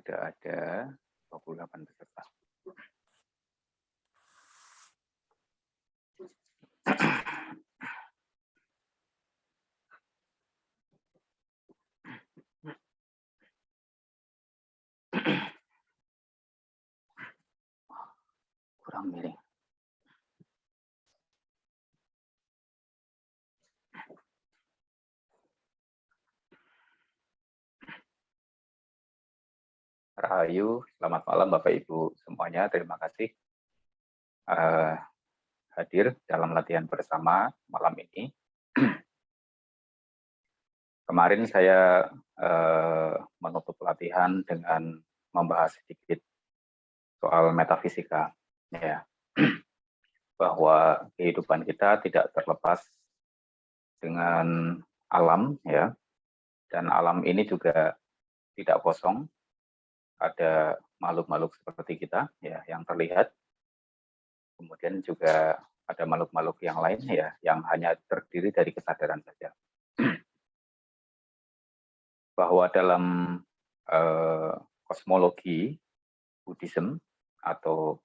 sudah ada 28 peserta. Kurang miring. Rahayu, selamat malam Bapak Ibu semuanya. Terima kasih hadir dalam latihan bersama malam ini. Kemarin saya menutup latihan dengan membahas sedikit soal metafisika, ya, bahwa kehidupan kita tidak terlepas dengan alam, ya, dan alam ini juga tidak kosong. Ada makhluk-makhluk seperti kita, ya, yang terlihat. Kemudian juga ada makhluk-makhluk yang lain, ya, yang hanya terdiri dari kesadaran saja. Bahwa dalam kosmologi Buddhism atau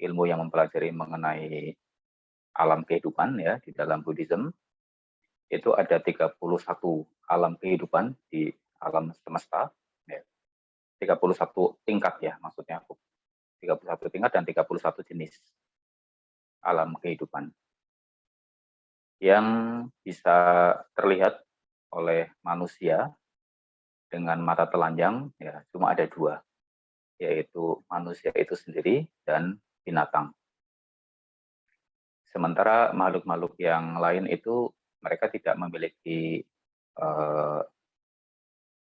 ilmu yang mempelajari mengenai alam kehidupan, ya, di dalam Buddhism itu ada 31 alam kehidupan di alam semesta, ya. 31 tingkat, ya, maksudnya 31 tingkat dan 31 jenis alam kehidupan yang bisa terlihat oleh manusia dengan mata telanjang, ya, cuma ada 2, yaitu manusia itu sendiri dan binatang. Sementara makhluk-makhluk yang lain itu mereka tidak memiliki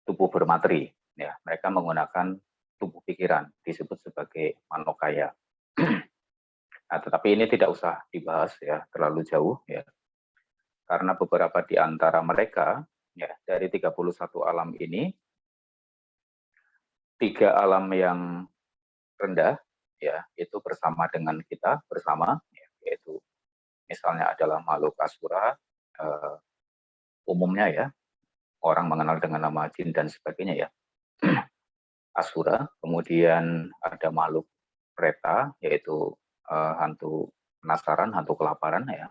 tubuh bermateri, ya, mereka menggunakan tubuh pikiran, disebut sebagai manokaya. Nah, tetapi ini tidak usah dibahas, ya, terlalu jauh, ya, karena beberapa di antara mereka, ya, dari 31 alam ini, 3 alam yang rendah, ya, itu bersama dengan kita bersama, ya, yaitu misalnya adalah makhluk asura, umumnya, ya, orang mengenal dengan nama jin dan sebagainya, ya, asura. Kemudian ada makhluk preta, yaitu hantu penasaran, hantu kelaparan, ya.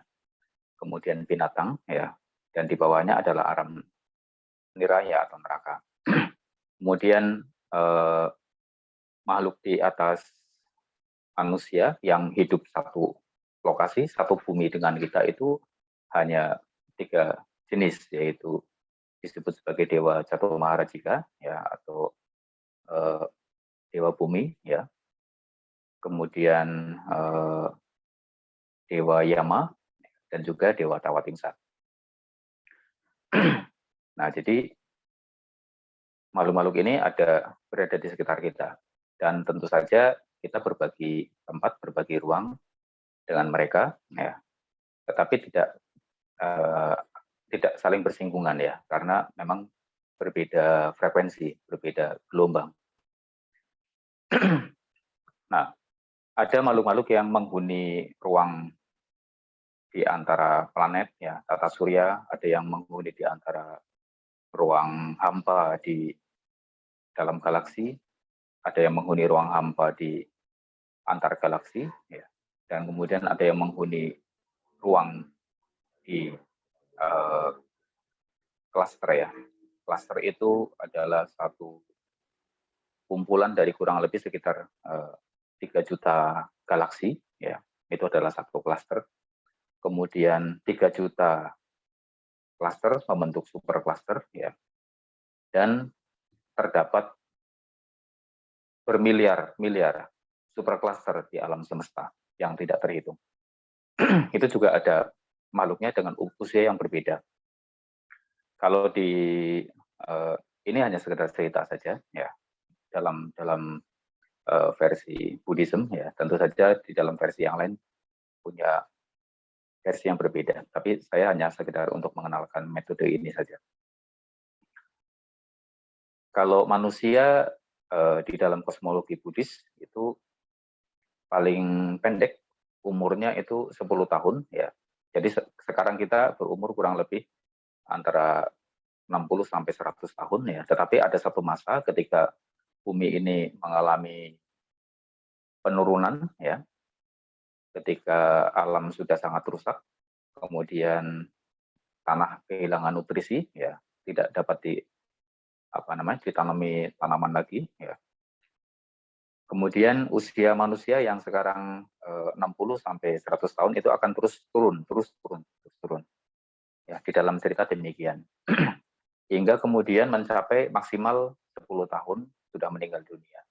Kemudian binatang, ya, dan di bawahnya adalah alam niraya atau neraka. Kemudian makhluk di atas manusia yang hidup satu lokasi, satu bumi dengan kita itu hanya 3 jenis, yaitu disebut sebagai Dewa Jatuh Maharajika, ya, atau Dewa Bumi, ya. Kemudian Dewa Yama dan juga Dewa Tawatingsa. Nah, jadi makhluk-makhluk ini berada di sekitar kita, dan tentu saja kita berbagi tempat, berbagi ruang dengan mereka, ya, tetapi tidak saling bersinggungan, ya, karena memang berbeda frekuensi, berbeda gelombang. Nah, ada makhluk-makhluk yang menghuni ruang di antara planet, ya, tata surya, ada yang menghuni di antara ruang hampa di dalam galaksi, ada yang menghuni ruang hampa di antar galaksi, ya, dan kemudian ada yang menghuni ruang di cluster, ya. Cluster itu adalah satu kumpulan dari kurang lebih sekitar 3 juta galaksi, ya. Itu adalah satu cluster. Kemudian 3 juta cluster membentuk super cluster, ya. Dan terdapat bermiliar-miliar super cluster di alam semesta yang tidak terhitung. Itu juga ada makhluknya dengan usia yang berbeda. Kalau ini hanya sekedar cerita saja, ya, dalam versi Buddhism, ya, tentu saja di dalam versi yang lain punya versi yang berbeda, tapi saya hanya sekedar untuk mengenalkan metode ini saja. Kalau manusia di dalam kosmologi Buddhis itu paling pendek umurnya itu 10 tahun, ya. Jadi sekarang kita berumur kurang lebih antara 60 sampai 100 tahun, ya. Tetapi ada satu masa ketika bumi ini mengalami penurunan ya, ketika alam sudah sangat rusak, kemudian tanah kehilangan nutrisi ya, tidak dapat ditanami tanaman lagi ya. Kemudian usia manusia yang sekarang 60 sampai 100 tahun itu akan terus turun. Ya, di dalam cerita demikian. Hingga kemudian mencapai maksimal 10 tahun sudah meninggal dunia.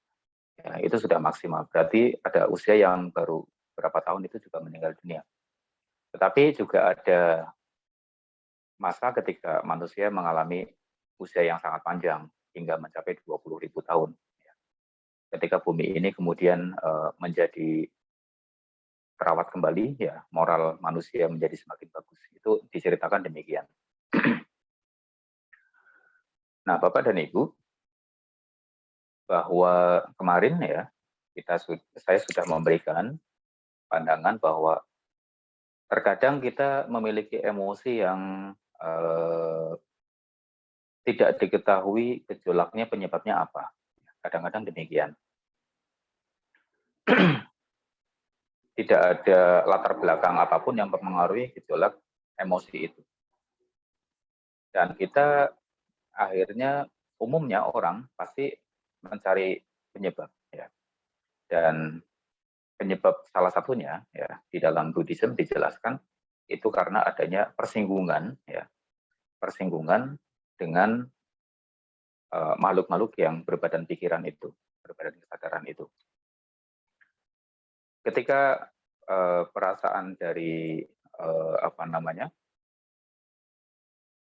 Ya, itu sudah maksimal. Berarti ada usia yang baru berapa tahun itu juga meninggal dunia. Tetapi juga ada masa ketika manusia mengalami usia yang sangat panjang hingga mencapai 20.000 tahun. Ketika bumi ini kemudian menjadi terawat kembali, ya moral manusia menjadi semakin bagus. Itu diceritakan demikian. Nah, Bapak dan Ibu, bahwa kemarin ya saya sudah memberikan pandangan bahwa terkadang kita memiliki emosi yang tidak diketahui gejolaknya penyebabnya apa. Kadang-kadang demikian. Tidak ada latar belakang apapun yang mempengaruhi gejolak emosi itu. Dan kita akhirnya umumnya orang pasti mencari penyebab ya. Dan penyebab salah satunya ya di dalam Buddhism dijelaskan itu karena adanya persinggungan ya. Persinggungan dengan makhluk-makhluk yang berbadan pikiran itu, berbadan kesadaran itu. Ketika perasaan dari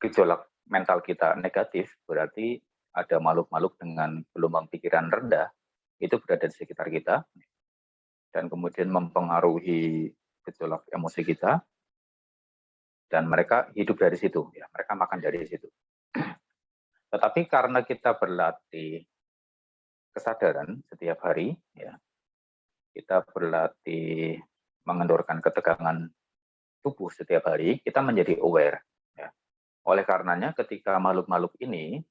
gejolak mental kita negatif, berarti ada makhluk-makhluk dengan gelombang pikiran rendah itu berada di sekitar kita dan kemudian mempengaruhi gejolak emosi kita, dan mereka hidup dari situ, ya mereka makan dari situ. Tetapi karena kita berlatih kesadaran setiap hari, ya kita berlatih mengendorkan ketegangan tubuh setiap hari, kita menjadi aware. Ya. Oleh karenanya ketika makhluk-makhluk ini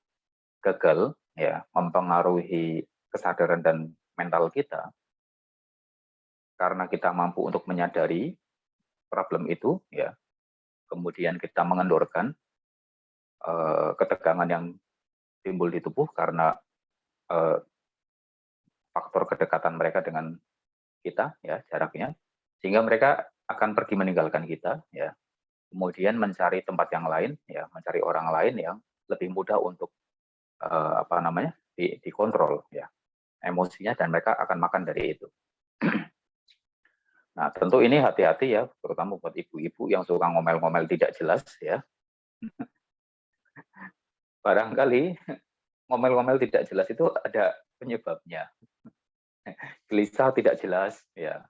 gagal ya mempengaruhi kesadaran dan mental kita, karena kita mampu untuk menyadari problem itu, ya kemudian kita mengendorkan ketegangan yang timbul di tubuh karena faktor kedekatan mereka dengan kita, ya jaraknya, sehingga mereka akan pergi meninggalkan kita, ya kemudian mencari tempat yang lain, ya mencari orang lain yang lebih mudah untuk dikontrol, ya emosinya, dan mereka akan makan dari itu. Nah, tentu ini hati-hati ya, terutama buat ibu-ibu yang suka ngomel-ngomel tidak jelas ya. Barangkali ngomel-ngomel tidak jelas itu ada penyebabnya. Gelisah tidak jelas ya.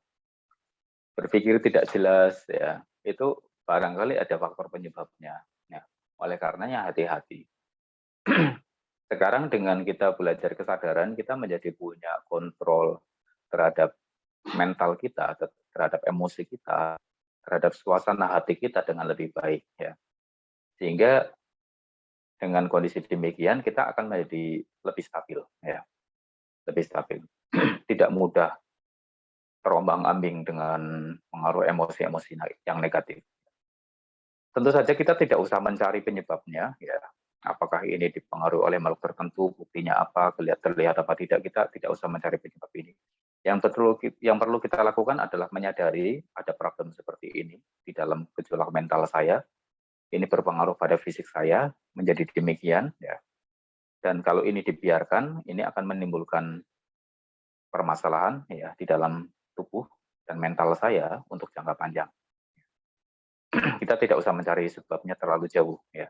Berpikir tidak jelas ya. Itu barangkali ada faktor penyebabnya. Ya. Oleh karenanya hati-hati. Sekarang dengan kita belajar kesadaran, kita menjadi punya kontrol terhadap mental kita, terhadap emosi kita, terhadap suasana hati kita dengan lebih baik ya. Sehingga dengan kondisi demikian kita akan menjadi lebih stabil ya. Lebih stabil. Tidak mudah terombang-ambing dengan pengaruh emosi-emosi yang negatif. Tentu saja kita tidak usah mencari penyebabnya ya. Apakah ini dipengaruhi oleh makhluk tertentu, buktinya apa, terlihat apa tidak, kita tidak usah mencari penyebab ini. Yang perlu kita lakukan adalah menyadari ada problem seperti ini di dalam gejolak mental saya. Ini berpengaruh pada fisik saya, menjadi demikian ya. Dan kalau ini dibiarkan, ini akan menimbulkan permasalahan ya di dalam tubuh dan mental saya untuk jangka panjang. Kita tidak usah mencari sebabnya terlalu jauh ya.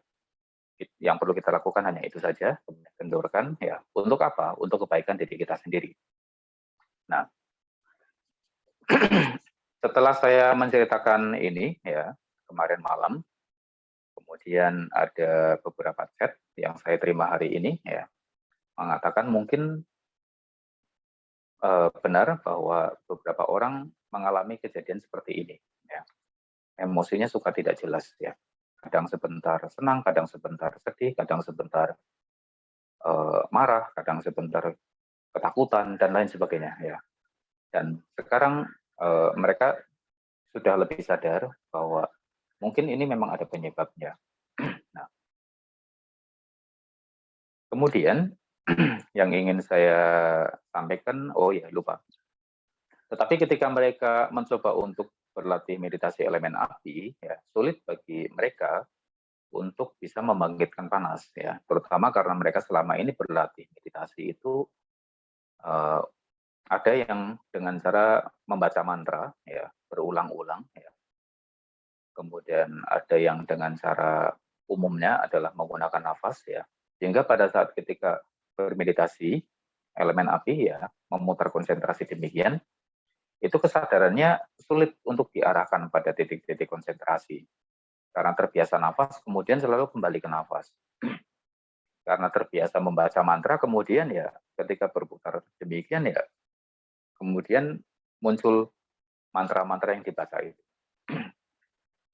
Yang perlu kita lakukan hanya itu saja, kendorkan ya. Untuk apa? Untuk kebaikan diri kita sendiri. Nah, setelah saya menceritakan ini ya kemarin malam, kemudian ada beberapa chat yang saya terima hari ini ya mengatakan mungkin benar bahwa beberapa orang mengalami kejadian seperti ini. Ya. Emosinya suka tidak jelas ya. Kadang sebentar senang, kadang sebentar sedih, kadang sebentar marah, kadang sebentar ketakutan dan lain sebagainya ya. Dan sekarang mereka sudah lebih sadar bahwa mungkin ini memang ada penyebabnya. Nah, kemudian yang ingin saya sampaikan, oh ya lupa. Tetapi ketika mereka mencoba untuk berlatih meditasi elemen api, ya sulit bagi mereka untuk bisa membangkitkan panas, ya terutama karena mereka selama ini berlatih meditasi itu ada yang dengan cara membaca mantra, ya berulang-ulang, ya. Kemudian ada yang dengan cara umumnya adalah menggunakan nafas, ya. Sehingga pada saat ketika bermeditasi elemen api, ya memutar konsentrasi demikian, itu kesadarannya sulit untuk diarahkan pada titik-titik konsentrasi. Karena terbiasa nafas, kemudian selalu kembali ke nafas. Karena terbiasa membaca mantra, kemudian ya ketika berputar demikian ya, kemudian muncul mantra-mantra yang dibaca itu.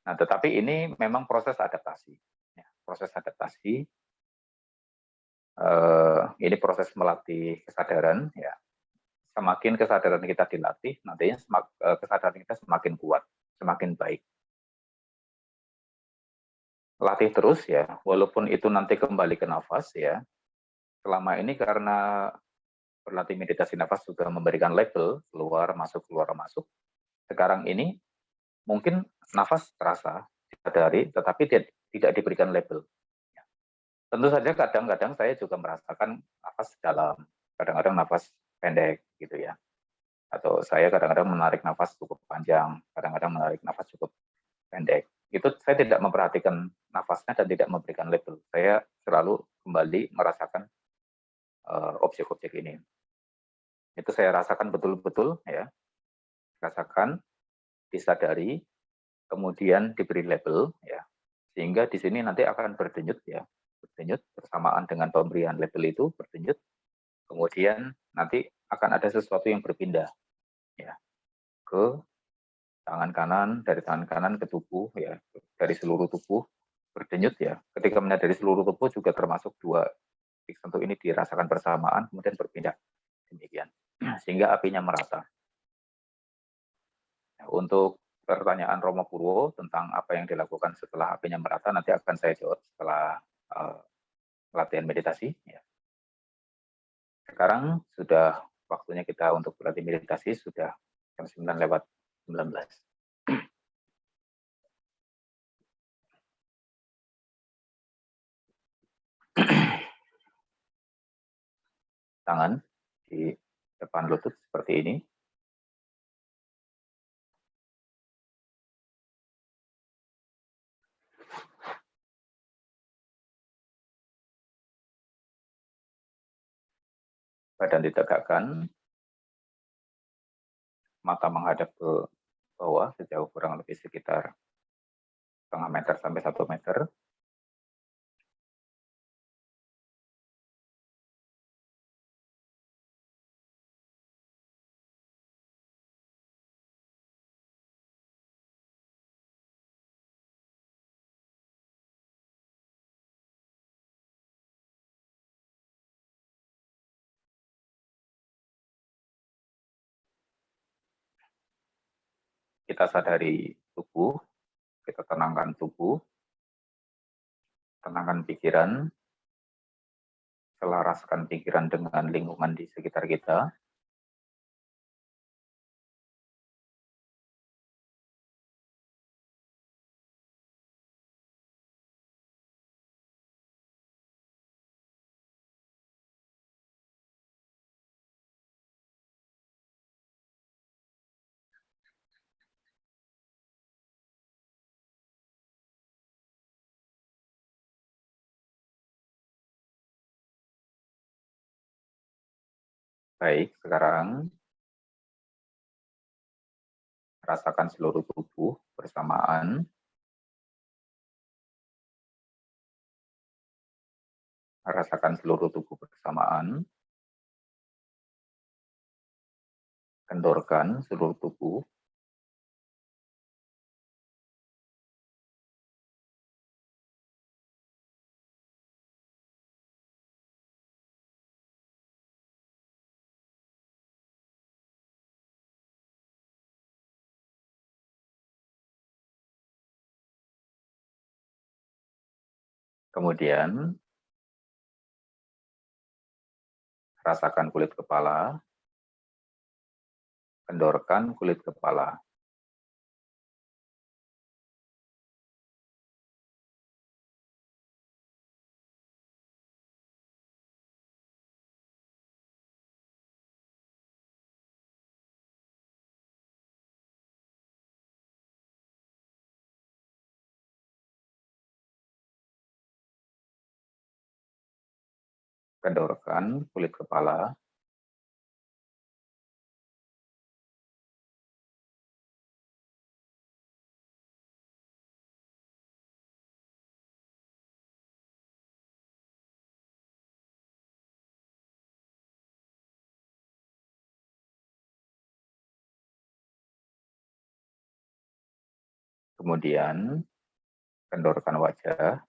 Nah, tetapi ini memang proses adaptasi. Ya, proses adaptasi, ini proses melatih kesadaran. Ya, semakin kesadaran kita dilatih, nantinya kesadaran kita semakin kuat, semakin baik. Latih terus ya, walaupun itu nanti kembali ke nafas ya. Selama ini karena berlatih meditasi nafas juga memberikan label keluar masuk. Sekarang ini mungkin nafas terasa disadari, tetapi tidak diberikan label. Tentu saja kadang-kadang saya juga merasakan nafas dalam, kadang-kadang nafas pendek gitu ya. Atau saya kadang-kadang menarik nafas cukup panjang, kadang-kadang menarik nafas cukup pendek. Itu saya tidak memperhatikan nafasnya dan tidak memberikan label. Saya selalu kembali merasakan objek-objek ini. Itu saya rasakan betul-betul ya, rasakan, disadari, kemudian diberi label ya, sehingga di sini nanti akan berdenyut ya, berdenyut bersamaan dengan pemberian label itu berdenyut, kemudian nanti akan ada sesuatu yang berpindah ya ke tangan kanan, dari tangan kanan ke tubuh ya, dari seluruh tubuh berdenyut ya. Ketika menyadari seluruh tubuh juga termasuk dua titik sentuh ini dirasakan bersamaan, kemudian berpindah demikian, sehingga apinya merata. Untuk pertanyaan Romo Purwo tentang apa yang dilakukan setelah apinya merata nanti akan saya jawab setelah latihan meditasi. Ya. Sekarang sudah waktunya kita untuk berlatih meditasi, sudah jam 9:19. Tangan di depan lutut seperti ini. Badan ditegakkan, mata menghadap ke bawah sejauh kurang lebih sekitar setengah meter sampai 1 meter. Kita sadari tubuh, kita tenangkan tubuh, tenangkan pikiran, selaraskan pikiran dengan lingkungan di sekitar kita. Baik, sekarang rasakan seluruh tubuh bersamaan. Rasakan seluruh tubuh bersamaan. Kendorkan seluruh tubuh. Kemudian rasakan kulit kepala, kendorkan kulit kepala. Kendorkan kulit kepala. Kemudian kendorkan wajah.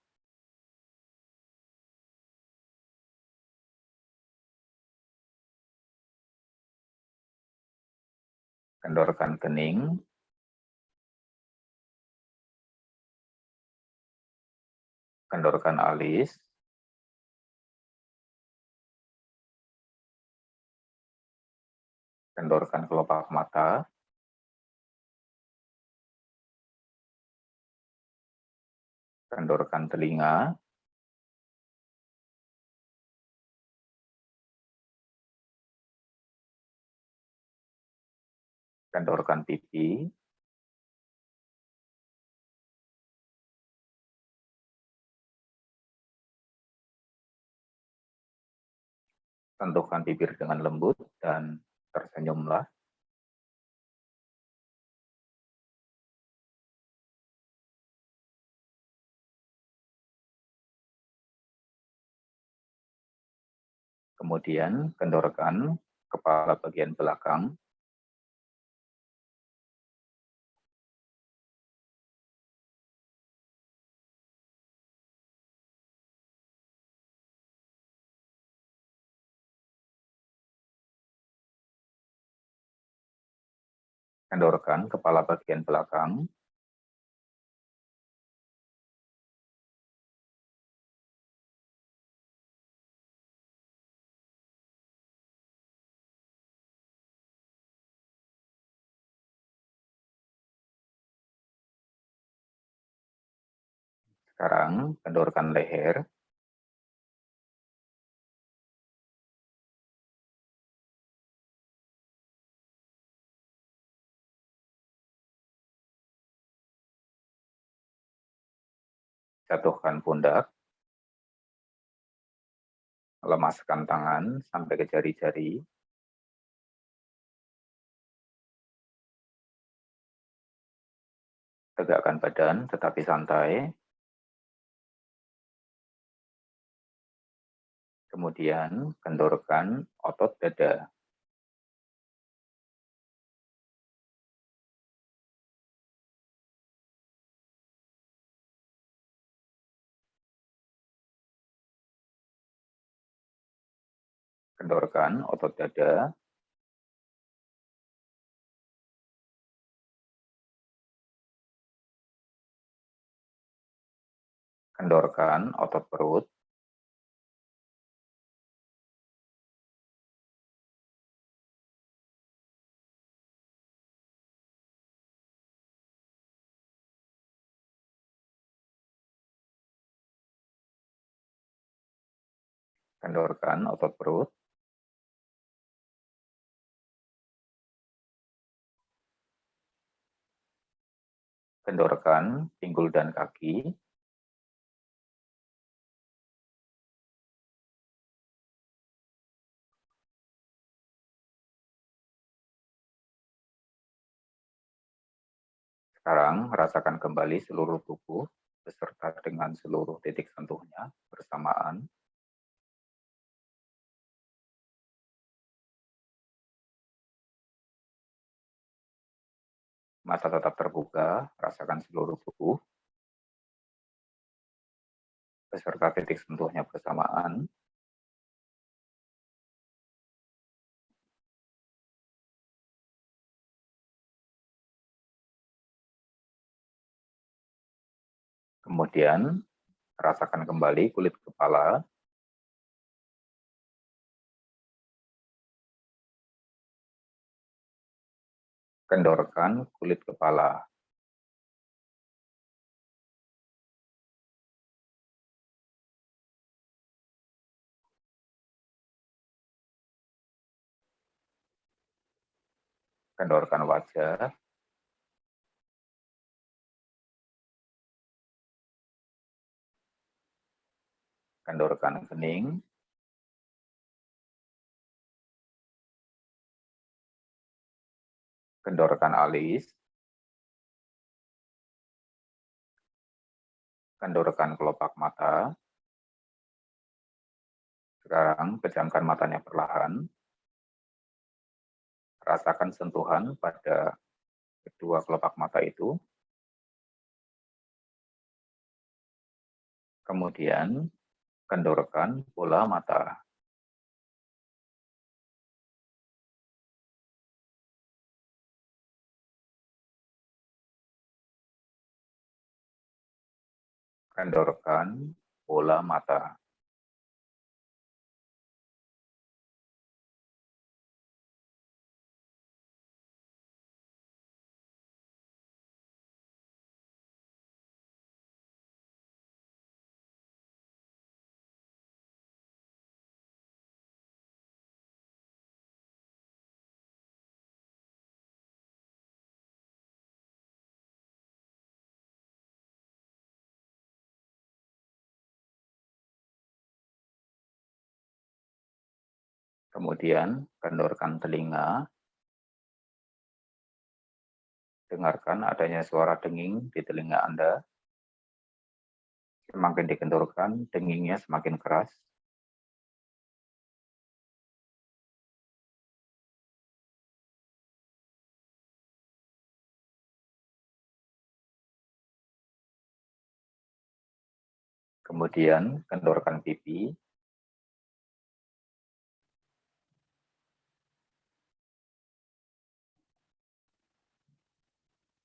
Kendorkan kening. Kendorkan alis. Kendorkan kelopak mata. Kendorkan telinga. Kendorkan pipi. Sentuhkan bibir dengan lembut dan tersenyumlah. Kemudian kendorkan kepala bagian belakang. Kendorkan kepala bagian belakang. Sekarang kendorkan leher. Jatuhkan pundak. Lemaskan tangan sampai ke jari-jari. Tegakkan badan tetapi santai. Kemudian kendorkan otot dada. Kendorkan otot dada. Kendorkan otot perut. Kendorkan otot perut. Kendorkan pinggul dan kaki. Sekarang rasakan kembali seluruh tubuh beserta dengan seluruh titik sentuhnya bersamaan. Mata tetap terbuka, rasakan seluruh tubuh beserta titik sentuhnya bersamaan. Kemudian Rasakan kembali kulit kepala. Kendorkan kulit kepala. Kendorkan wajah. Kendorkan kening. Kendorkan alis. Kendorkan kelopak mata. Sekarang pejamkan matanya perlahan. Rasakan sentuhan pada kedua kelopak mata itu. Kemudian kendorkan bola mata. Kendorkan bola mata. Kemudian kendorkan telinga. Dengarkan adanya suara denging di telinga Anda. Semakin dikendorkan, dengingnya semakin keras. Kemudian kendorkan pipi.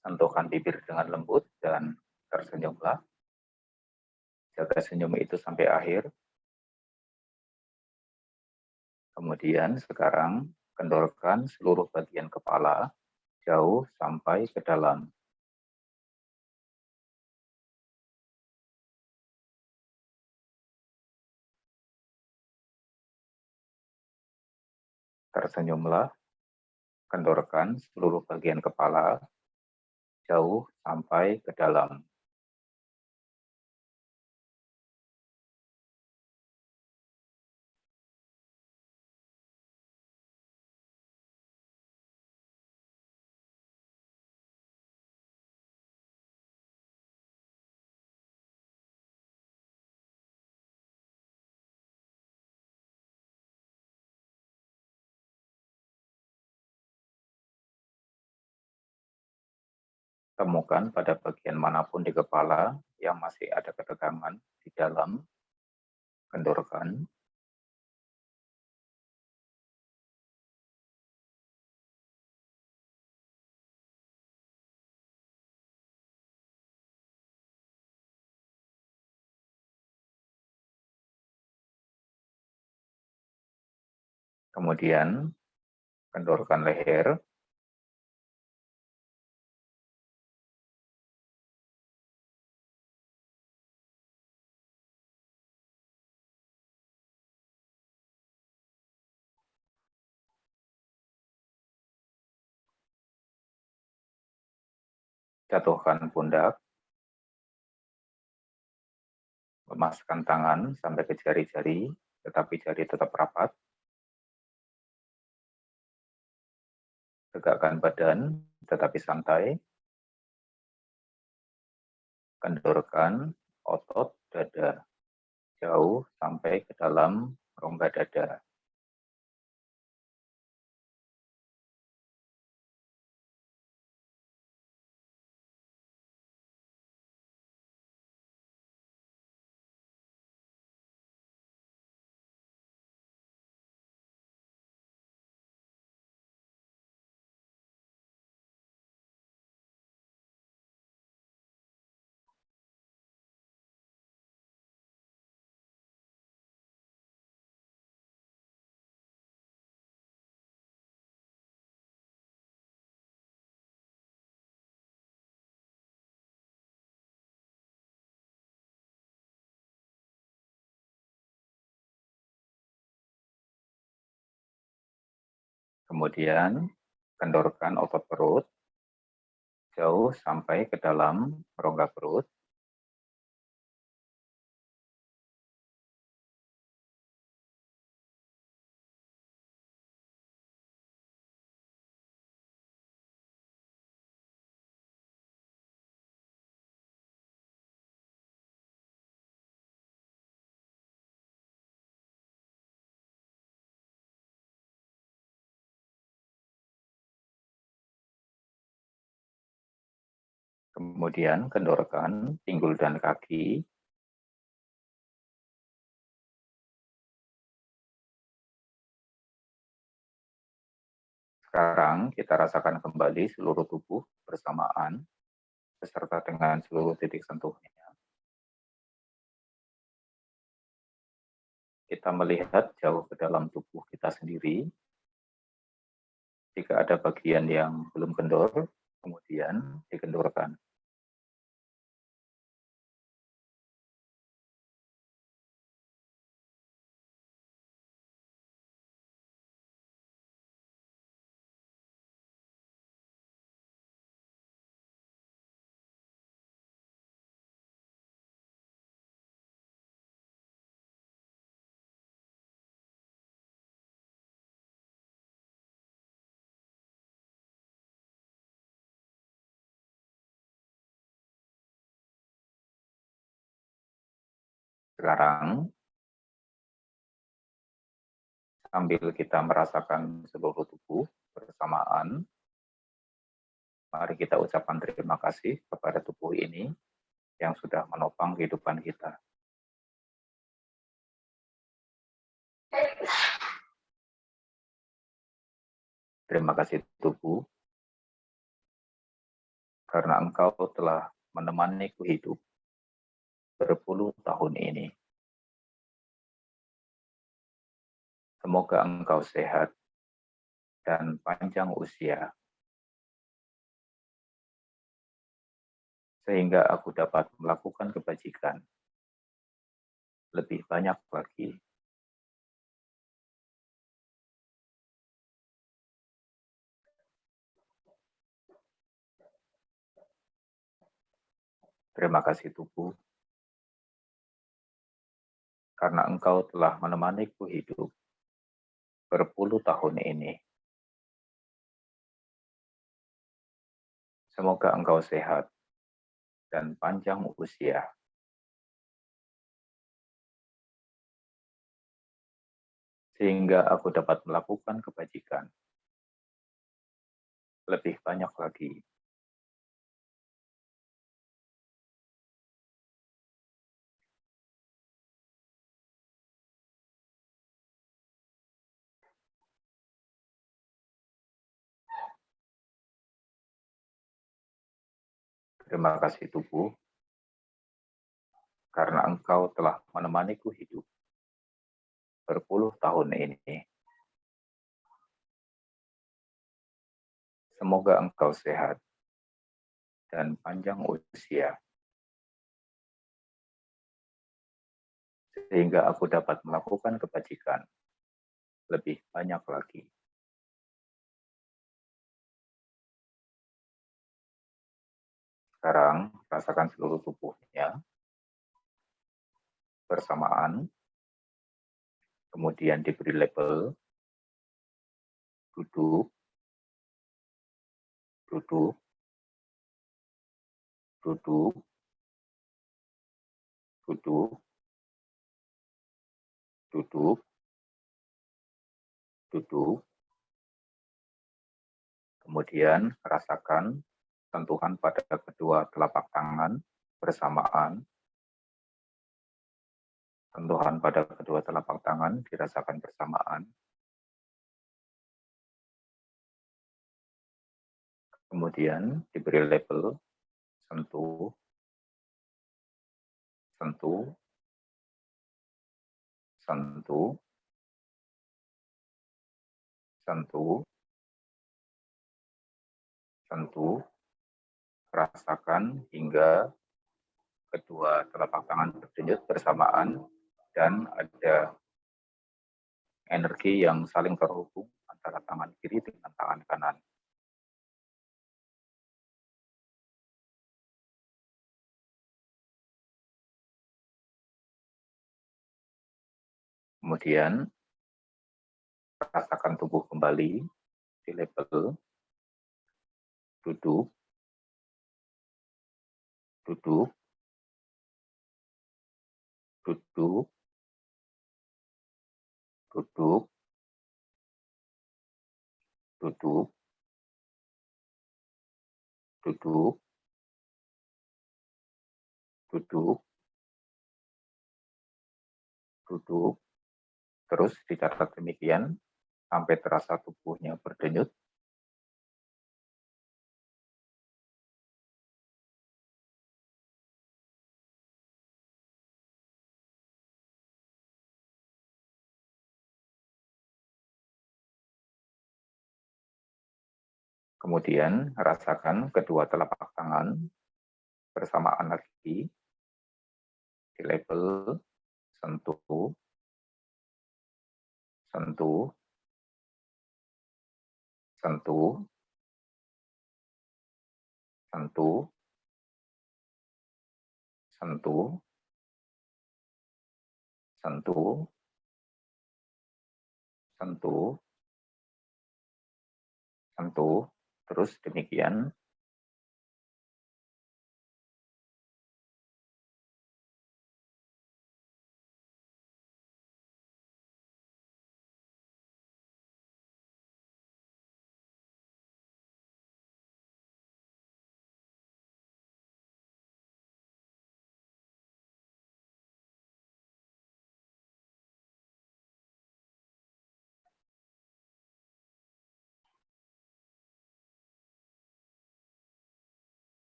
Sentuhkan bibir dengan lembut dan tersenyumlah. Jaga senyum itu sampai akhir. Kemudian sekarang kendorkan seluruh bagian kepala jauh sampai ke dalam. Tersenyumlah. Kendorkan seluruh bagian kepala jauh sampai ke dalam. Temukan pada bagian manapun di kepala yang masih ada ketegangan di dalam. Kendorkan. Kemudian kendorkan leher. Jatuhkan pundak. Lemaskan tangan sampai ke jari-jari, tetapi jari tetap rapat. Tegakkan badan, tetapi santai. Kendorkan otot dada jauh sampai ke dalam rongga dada. Kemudian kendorkan otot perut jauh sampai ke dalam rongga perut. Kemudian kendorkan pinggul dan kaki. Sekarang kita rasakan kembali seluruh tubuh bersamaan, beserta dengan seluruh titik sentuhnya. Kita melihat jauh ke dalam tubuh kita sendiri. Jika ada bagian yang belum kendor, kemudian dikendorkan. Sekarang, sambil kita merasakan seluruh tubuh bersamaan, mari kita ucapkan terima kasih kepada tubuh ini yang sudah menopang kehidupan kita. Terima kasih tubuh, karena engkau telah menemaniku hidup berpuluh tahun ini. Semoga engkau sehat dan panjang usia, sehingga aku dapat melakukan kebajikan lebih banyak lagi. Terima kasih tubuh, karena engkau telah menemaniku hidup berpuluh tahun ini. Semoga engkau sehat dan panjang usia, sehingga aku dapat melakukan kebajikan lebih banyak lagi. Terima kasih tubuh, karena engkau telah menemaniku hidup berpuluh tahun ini. Semoga engkau sehat dan panjang usia, sehingga aku dapat melakukan kebajikan lebih banyak lagi. Sekarang, rasakan seluruh tubuhnya bersamaan, kemudian diberi label, duduk, duduk, duduk, duduk, duduk, duduk. Kemudian rasakan sentuhan pada kedua telapak tangan bersamaan. Sentuhan pada kedua telapak tangan dirasakan bersamaan. Kemudian diberi label sentuh, sentuh, sentuh, sentuh, sentuh. Rasakan hingga kedua telapak tangan berdenyut bersamaan dan ada energi yang saling terhubung antara tangan kiri dengan tangan kanan. Kemudian rasakan tubuh kembali di level duduk, duduk, duduk, duduk, duduk, duduk, duduk, duduk, terus dicatat demikian sampai terasa tubuhnya berdenyut. Kemudian rasakan kedua telapak tangan bersamaan lagi di level sentuh, sentuh, sentuh, sentuh, sentuh, sentuh, sentuh, sentuh, terus demikian.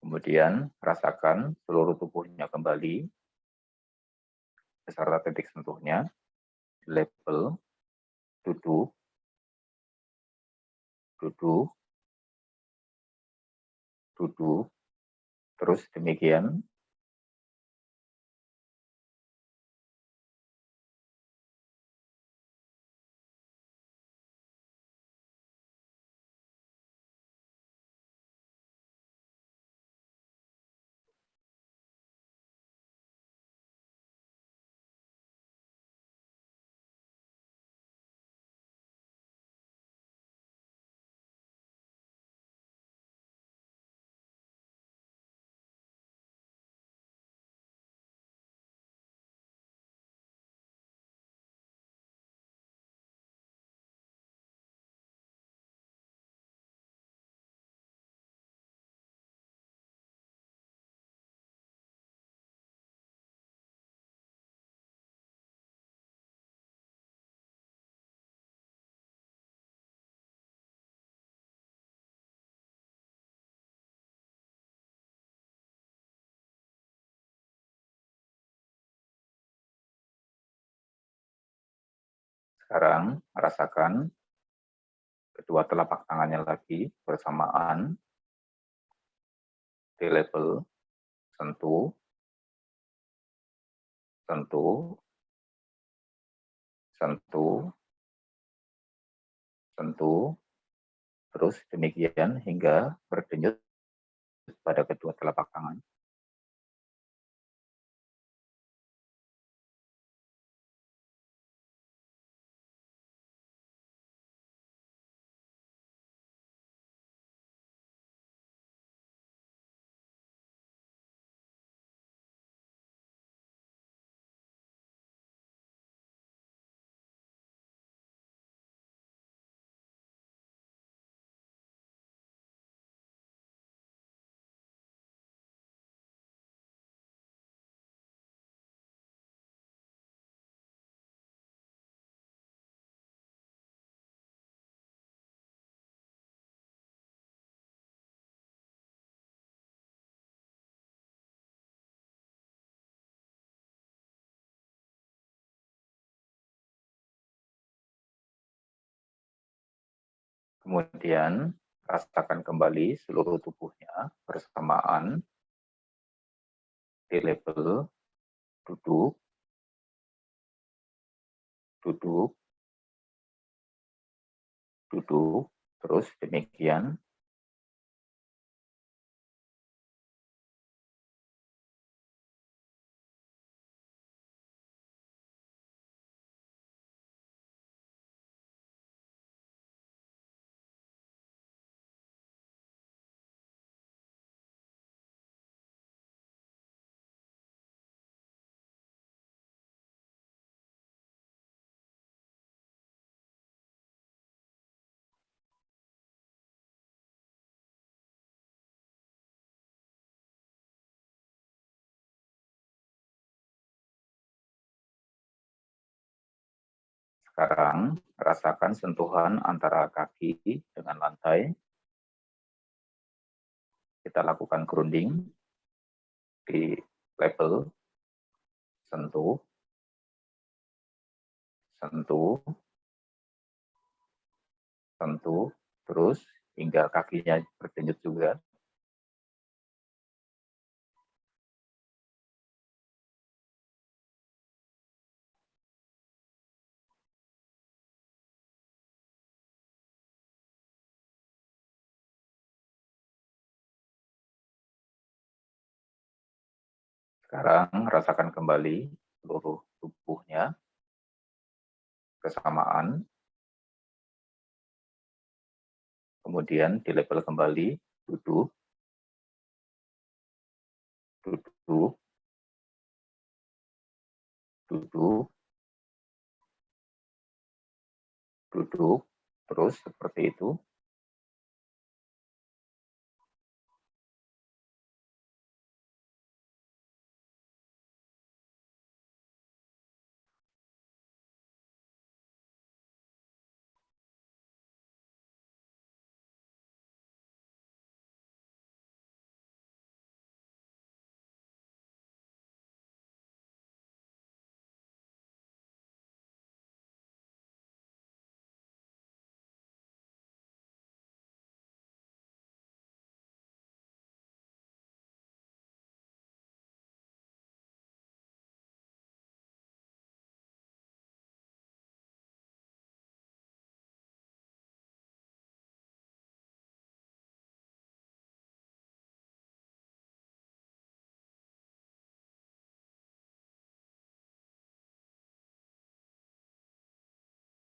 Kemudian rasakan seluruh tubuhnya kembali beserta titik sentuhnya di level duduk, duduk, duduk, terus demikian. Sekarang rasakan kedua telapak tangannya lagi bersamaan di level sentuh, sentuh, sentuh, sentuh, terus demikian hingga berdenyut pada kedua telapak tangan. Kemudian rasakan kembali seluruh tubuhnya bersamaan di level duduk, duduk, duduk, terus demikian. Sekarang rasakan sentuhan antara kaki dengan lantai. Kita lakukan grounding di level sentuh, sentuh, sentuh, terus hingga kakinya berdenyut juga. Sekarang rasakan kembali seluruh tubuhnya bersamaan. Kemudian di level kembali, duduk, duduk, duduk, duduk, terus seperti itu.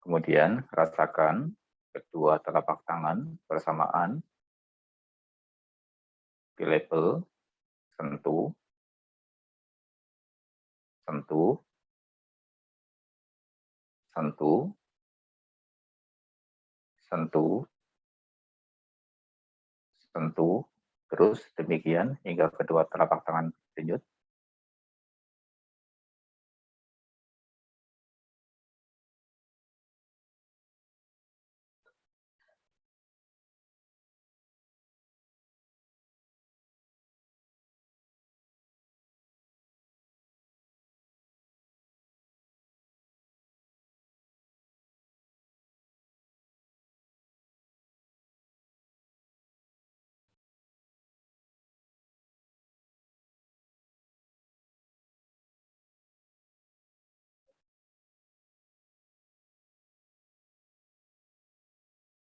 Kemudian rasakan kedua telapak tangan bersamaan di level sentuh, sentuh, sentuh, sentuh, sentuh, terus demikian hingga kedua telapak tangan berdenyut.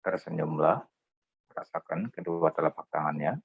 Tersenyumlah, rasakan kedua telapak tangannya.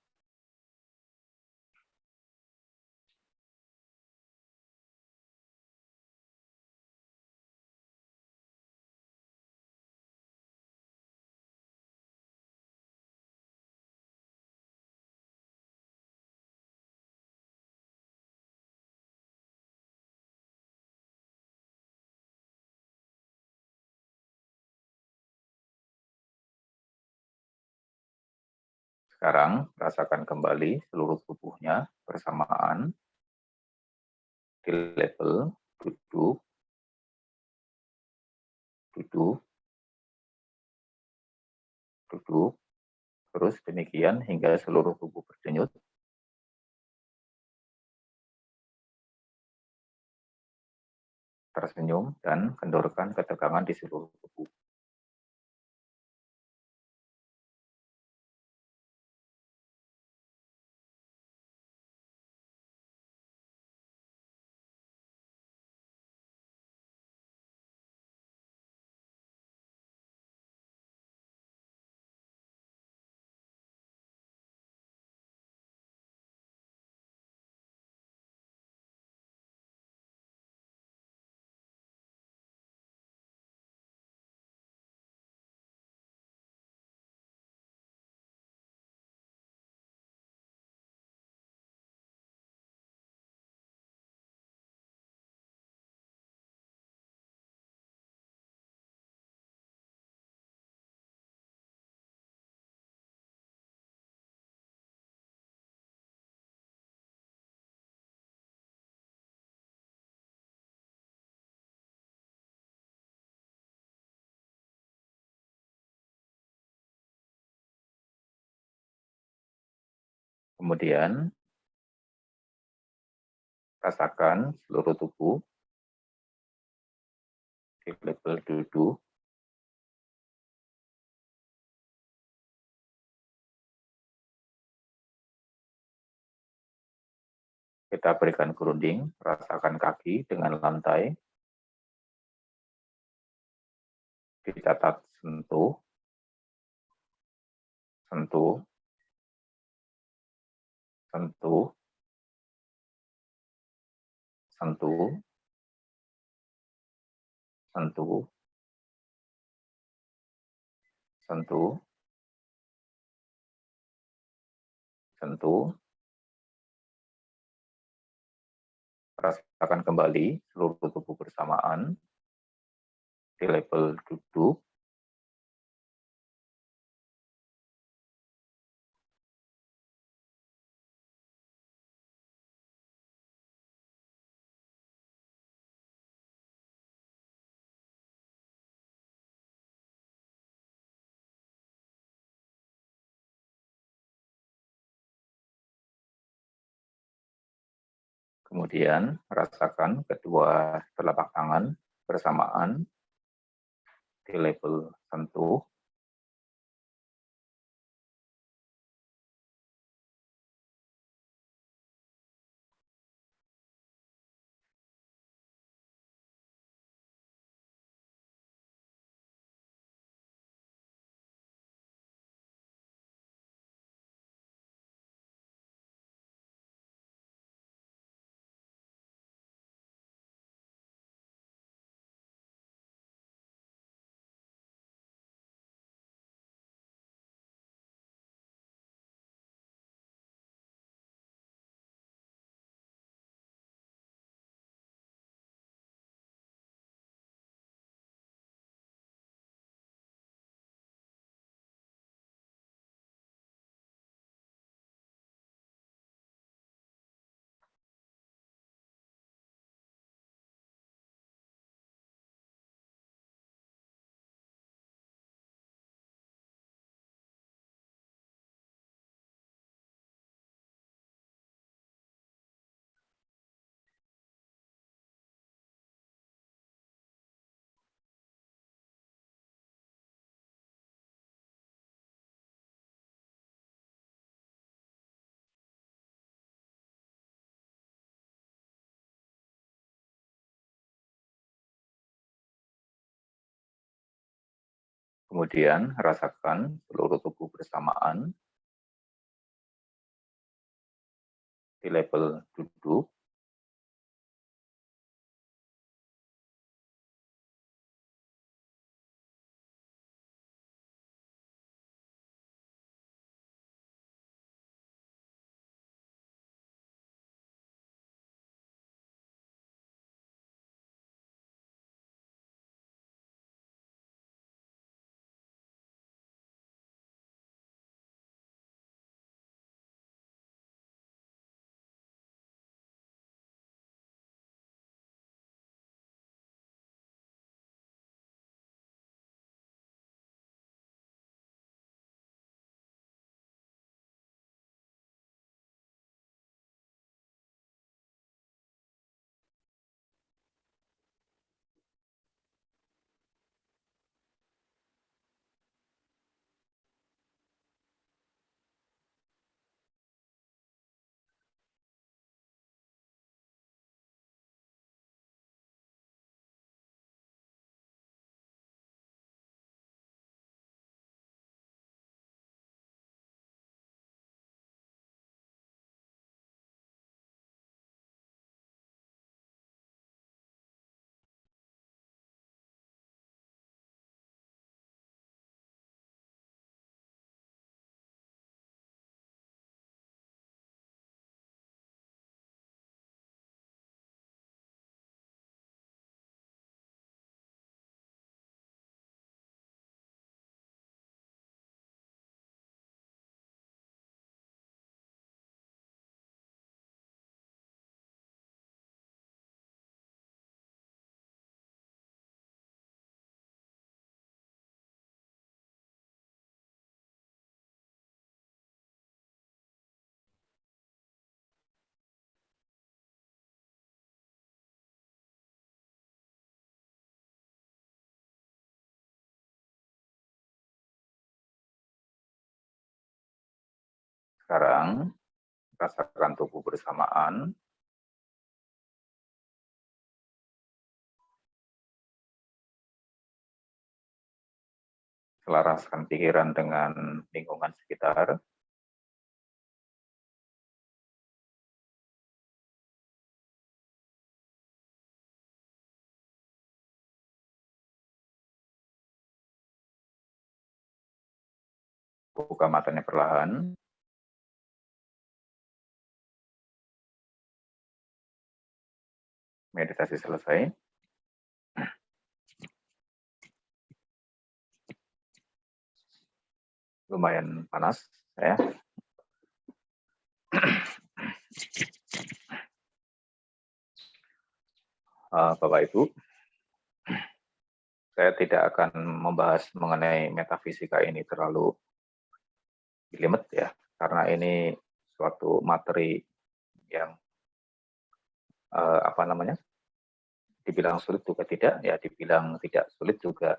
Sekarang rasakan kembali seluruh tubuhnya bersamaan di level duduk, duduk, duduk, terus demikian hingga seluruh tubuh berdenyut. Tersenyum dan kendorkan ketegangan di seluruh tubuh. Kemudian rasakan seluruh tubuh di level duduk. Kita berikan grounding, rasakan kaki dengan lantai. Dicatat sentuh, sentuh, sentuh, sentuh, sentuh, sentuh, sentuh. Rasakan kembali seluruh tubuh bersamaan di level duduk. Kemudian rasakan kedua telapak tangan bersamaan di level sentuh. Kemudian rasakan seluruh tubuh bersamaan di level duduk. Sekarang rasakan tubuh bersamaan. Selaraskan pikiran dengan lingkungan sekitar. Buka matanya perlahan. Meditasi selesai. Lumayan panas ya. Bapak Ibu, saya tidak akan membahas mengenai metafisika ini terlalu jelimet ya, karena ini suatu materi yang dibilang sulit juga tidak, ya dibilang tidak sulit juga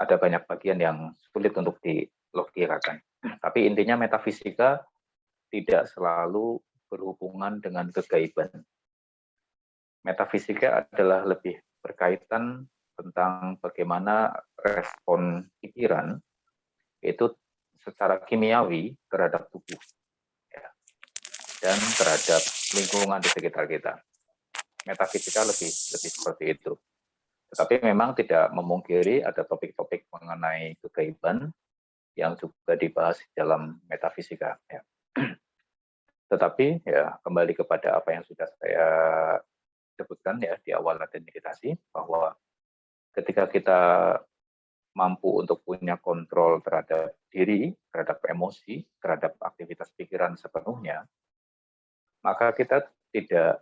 ada banyak bagian yang sulit untuk dilogikakan. Tapi intinya metafisika tidak selalu berhubungan dengan kegaiban. Metafisika adalah lebih berkaitan tentang bagaimana respon pikiran itu secara kimiawi terhadap tubuh ya, dan terhadap lingkungan di sekitar kita. Metafisika lebih seperti itu. Tetapi memang tidak memungkiri ada topik-topik mengenai kegaiban yang juga dibahas dalam metafisika. Ya. Tetapi ya kembali kepada apa yang sudah saya sebutkan ya di awal latihan meditasi, bahwa ketika kita mampu untuk punya kontrol terhadap diri, terhadap emosi, terhadap aktivitas pikiran sepenuhnya, maka kita tidak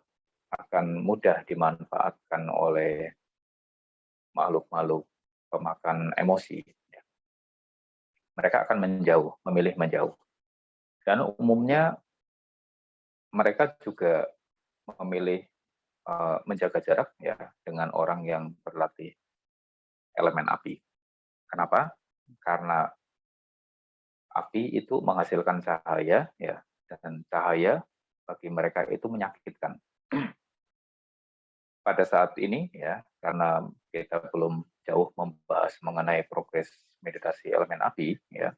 akan mudah dimanfaatkan oleh makhluk-makhluk pemakan emosi. Mereka akan menjauh, memilih menjauh. Dan umumnya mereka juga memilih menjaga jarak ya dengan orang yang berlatih elemen api. Kenapa? Karena api itu menghasilkan cahaya ya, dan cahaya bagi mereka itu menyakitkan. Pada saat ini ya, karena kita belum jauh membahas mengenai progres meditasi elemen api ya,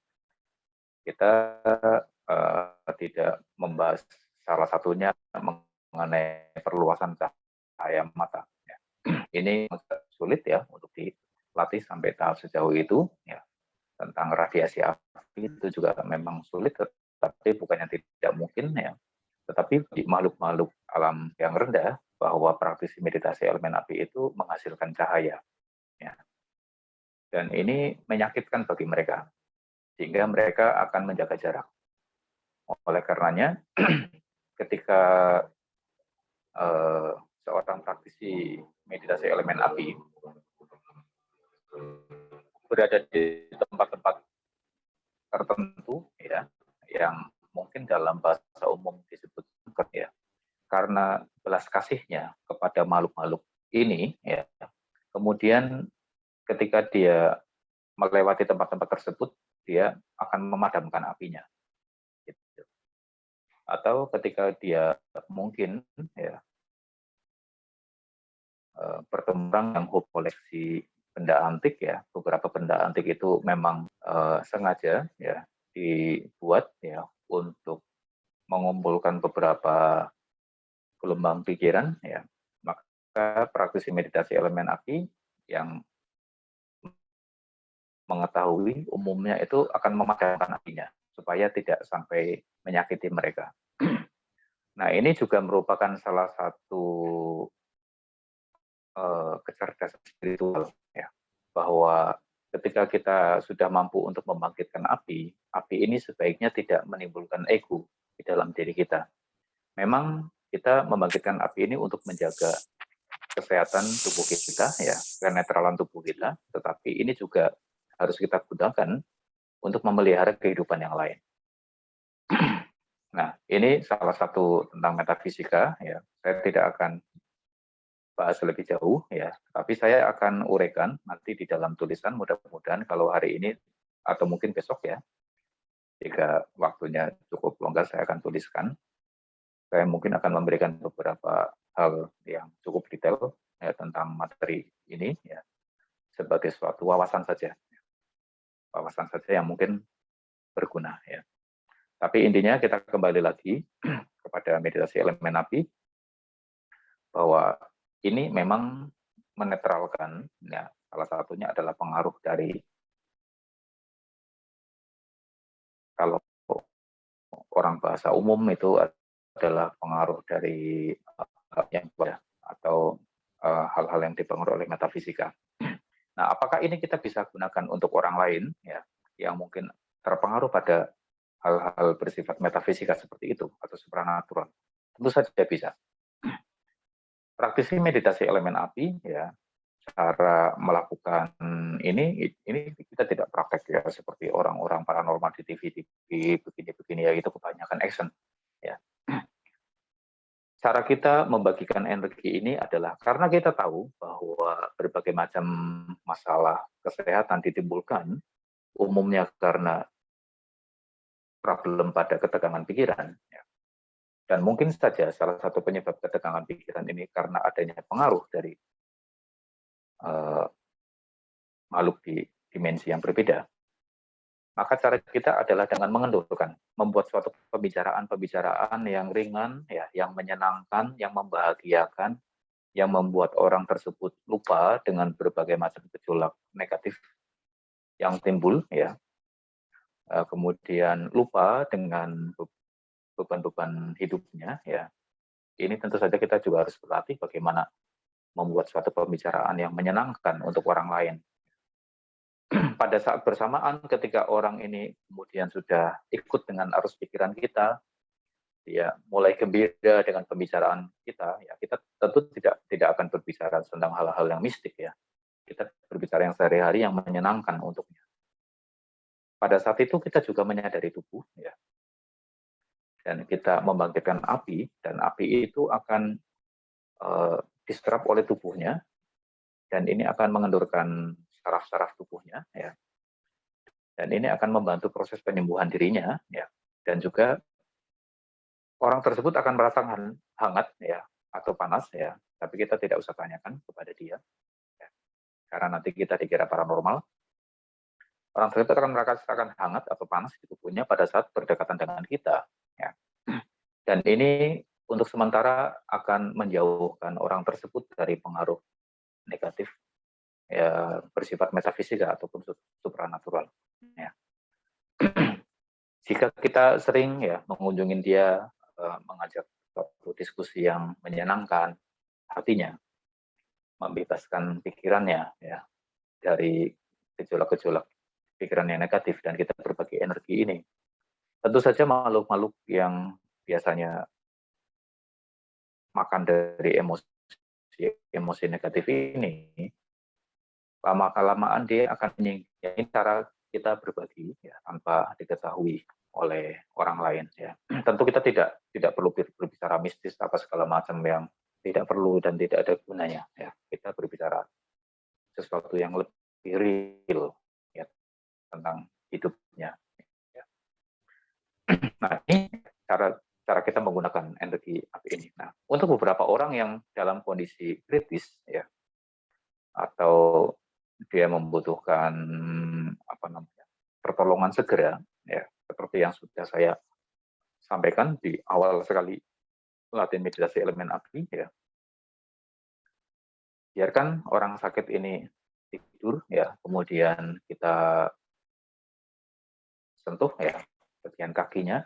kita tidak membahas salah satunya mengenai perluasan cahaya mata. Ya. Ini sulit ya untuk dilatih sampai tahap sejauh itu. Ya. Tentang radiasi api itu juga memang sulit, tetapi bukannya tidak mungkin ya. Tetapi di makhluk-makhluk alam yang rendah, bahwa praktisi meditasi elemen api itu menghasilkan cahaya. Ya. Dan ini menyakitkan bagi mereka, sehingga mereka akan menjaga jarak. Oleh karenanya, ketika seorang praktisi meditasi elemen api berada di tempat-tempat tertentu, ya, yang mungkin dalam bahasa umum disebut ya, karena belas kasihnya kepada makhluk-makhluk ini, ya, kemudian ketika dia melewati tempat-tempat tersebut, dia akan memadamkan apinya. Gitu. Atau ketika dia mungkin ya bertemu yang hobi koleksi benda antik ya, beberapa benda antik itu memang sengaja ya dibuat ya untuk mengumpulkan beberapa gelombang pikiran ya, maka praktisi meditasi elemen api yang mengetahui umumnya itu akan memadamkan apinya supaya tidak sampai menyakiti mereka. Nah, ini juga merupakan salah satu kecerdasan spiritual ya, bahwa ketika kita sudah mampu untuk membangkitkan api, api ini sebaiknya tidak menimbulkan ego di dalam diri kita. Memang kita membangkitkan api ini untuk menjaga kesehatan tubuh kita ya, kenetralan tubuh kita, tetapi ini juga harus kita gunakan untuk memelihara kehidupan yang lain. Nah, ini salah satu tentang metafisika ya. Saya tidak akan bahas lebih jauh ya, tapi saya akan uraikan nanti di dalam tulisan, mudah-mudahan kalau hari ini atau mungkin besok ya, Jika waktunya cukup longgar, saya akan tuliskan. Saya mungkin akan memberikan beberapa hal yang cukup detail ya, tentang materi ini ya, sebagai suatu wawasan saja yang mungkin berguna ya. Tapi intinya kita kembali lagi kepada meditasi elemen api, bahwa ini memang menetralkan ya, salah satunya adalah pengaruh dari, kalau orang bahasa umum itu adalah pengaruh dari yang atau hal-hal yang dipengaruhi oleh metafisika. Nah, apakah ini kita bisa gunakan untuk orang lain ya, yang mungkin terpengaruh pada hal-hal bersifat metafisika seperti itu atau supranatural? Tentu saja bisa. Praktisi meditasi elemen api ya, cara melakukan ini kita tidak praktek ya seperti orang-orang paranormal di TV begini-begini ya, itu kebanyakan action ya. Cara kita membagikan energi ini adalah karena kita tahu bahwa berbagai macam masalah kesehatan ditimbulkan umumnya karena problem pada ketegangan pikiran ya. Dan mungkin saja salah satu penyebab ketegangan pikiran ini karena adanya pengaruh dari makhluk di dimensi yang berbeda. Maka cara kita adalah dengan mengendurkan, membuat suatu pembicaraan yang ringan, ya, yang menyenangkan, yang membahagiakan, yang membuat orang tersebut lupa dengan berbagai macam gejolak negatif yang timbul, ya. Kemudian lupa dengan beban-beban hidupnya, ya. Ini tentu saja kita juga harus berlatih bagaimana membuat suatu pembicaraan yang menyenangkan untuk orang lain. Pada saat bersamaan ketika orang ini kemudian sudah ikut dengan arus pikiran kita, ya mulai gembira dengan pembicaraan kita, ya kita tentu tidak akan berbicara tentang hal-hal yang mistik ya. Kita berbicara yang sehari-hari yang menyenangkan untuknya. Pada saat itu kita juga menyadari tubuh ya. Dan kita membangkitkan api, dan api itu akan diserap oleh tubuhnya, dan ini akan mengendurkan saraf-saraf tubuhnya ya. Dan ini akan membantu proses penyembuhan dirinya ya. Dan juga orang tersebut akan merasa hangat ya atau panas ya, tapi kita tidak usah tanyakan kepada dia ya. Karena nanti kita dikira paranormal. Orang tersebut akan merasakan hangat atau panas di tubuhnya pada saat berdekatan dengan kita ya. Dan ini untuk sementara akan menjauhkan orang tersebut dari pengaruh negatif ya, bersifat metafisika ataupun supranatural ya. Jika kita sering ya mengunjungi dia, mengajak suatu diskusi yang menyenangkan hatinya, membebaskan pikirannya ya dari gejolak-gejolak pikiran yang negatif, dan kita berbagi energi ini. Tentu saja makhluk-makhluk yang biasanya makan dari emosi negatif ini, lama-kelamaan dia akan menyingkirkan. Ini cara kita berbagi ya, tanpa diketahui oleh orang lain ya. Tentu kita tidak perlu berbicara mistis apa segala macam yang tidak perlu dan tidak ada gunanya ya. Kita berbicara sesuatu yang lebih real ya, tentang hidupnya ya. Nah, ini cara kita menggunakan energi api ini. Nah, untuk beberapa orang yang dalam kondisi kritis ya, atau dia membutuhkan pertolongan segera ya, seperti yang sudah saya sampaikan di awal sekali latihan meditasi elemen api ya. Biarkan orang sakit ini tidur ya, kemudian kita sentuh ya bagian kakinya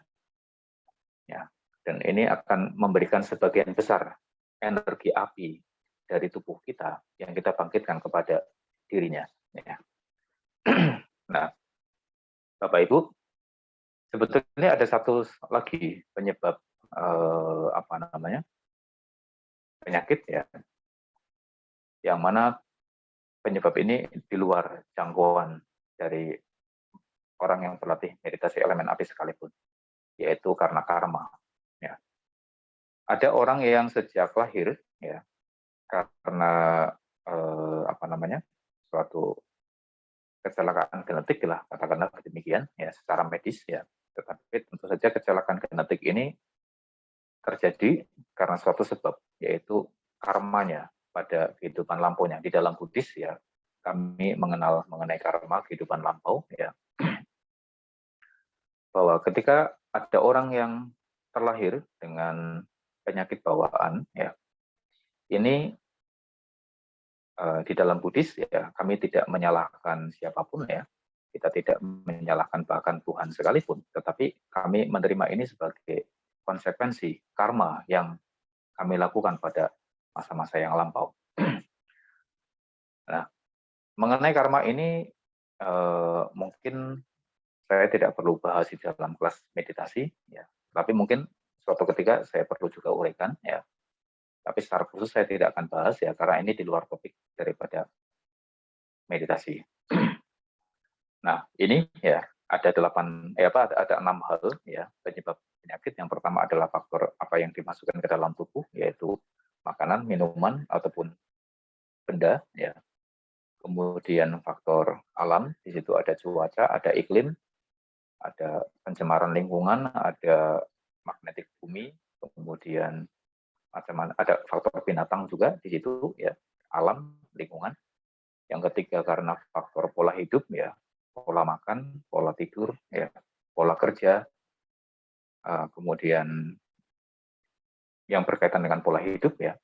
ya, dan ini akan memberikan sebagian besar energi api dari tubuh kita yang kita bangkitkan kepada dirinya ya. Nah, Bapak Ibu, sebetulnya ada satu lagi penyebab penyakit ya, yang mana penyebab ini di luar jangkauan dari orang yang berlatih meditasi elemen api sekalipun, yaitu karena karma ya. Ada orang yang sejak lahir ya, karena suatu kecelakaan genetik lah, katakanlah demikian ya, secara medis ya, saja kecelakaan genetik ini terjadi karena suatu sebab, yaitu karmanya pada kehidupan lampaunya. Di dalam Buddhis ya, kami mengenal mengenai karma kehidupan lampau ya, bahwa ketika ada orang yang terlahir dengan penyakit bawaan ya, ini di dalam Buddhis ya, kami tidak menyalahkan siapapun ya, kita tidak menyalahkan bahkan Tuhan sekalipun, tetapi kami menerima ini sebagai konsekuensi karma yang kami lakukan pada masa-masa yang lampau. Nah, mengenai karma ini mungkin saya tidak perlu bahas di dalam kelas meditasi, ya. Tapi mungkin suatu ketika saya perlu juga uraikan, ya. Tapi secara khusus saya tidak akan bahas ya, karena ini di luar topik daripada meditasi. Nah, ini ya ada ada 6 hal ya penyebab penyakit. Yang pertama adalah faktor apa yang dimasukkan ke dalam tubuh, yaitu makanan, minuman ataupun benda ya. Kemudian faktor alam, di situ ada cuaca, ada iklim, ada pencemaran lingkungan, ada magnetik bumi, kemudian macam ada faktor binatang juga di situ ya, alam, lingkungan. Yang ketiga karena faktor pola hidup ya, pola makan, pola tidur ya, pola kerja, kemudian yang berkaitan dengan pola hidup ya.